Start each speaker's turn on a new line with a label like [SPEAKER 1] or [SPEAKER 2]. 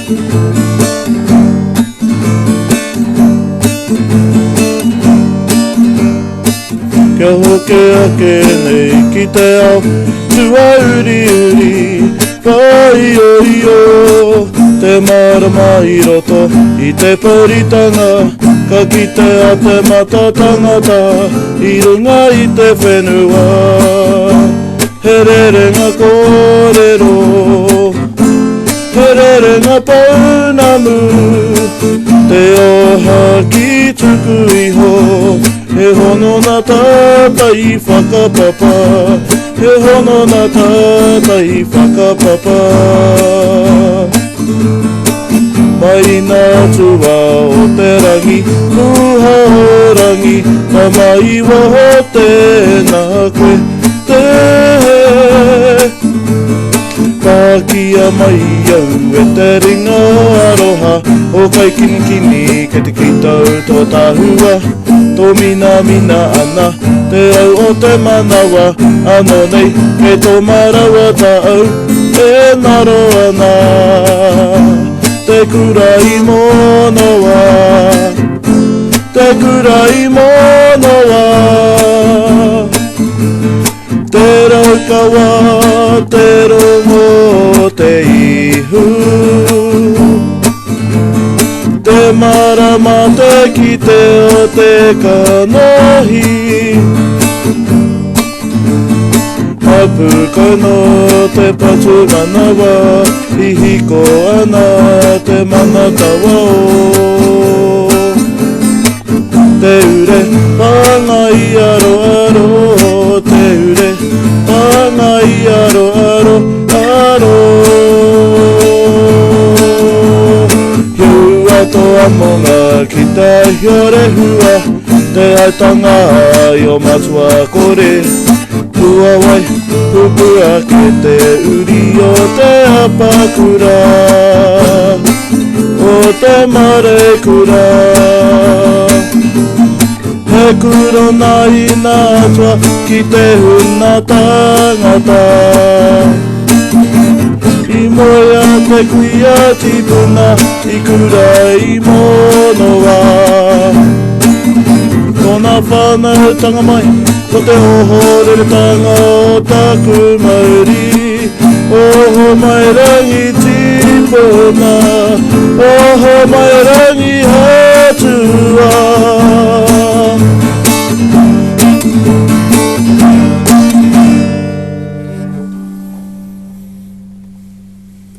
[SPEAKER 1] Kia hoke ake nei ki te ao, tua uri uri, pai o io. Te marama i roto i te paritanga, ka kite a te mata tangata, i runga i te whenua. He rerenga kōrero, he rerenga paunamu, te oha ki tuku iho. He hono na tata i whakapapa, he hono na tata i whakapapa. Mai nā tua o te rangi, kuha o rangi, ka mai waho tēnā koe te Pākia mai au e te ringa aroha, o kai kinikini ke te kitau tō tāhua. Tō mina mina ana, te au o te manawa, ano nei ke tō marawa tā au, e naro ana. Te kurai monoa, te kurai monoa. Te raukawa, te rongo, te ihu. Te marama te kite o te kanohi. Hapu kano te patu manawa, I hiko ana te manatawa o. Te ure, pangai aro aro, te ure, pangai aro aro aro. Hiua toa monga ki te hiore hua, te aitanga ai o matua kore. Tua wai, pupua ke te uri o te apakura, o te marekura. He kuro nai nā tua ki te huna tangata. I moia te kuia tipuna, I kura I monoa. Kona whānau tanga mai, ko te oho reretanga o taku mauri. Oho mai rangi tipuna, oho mai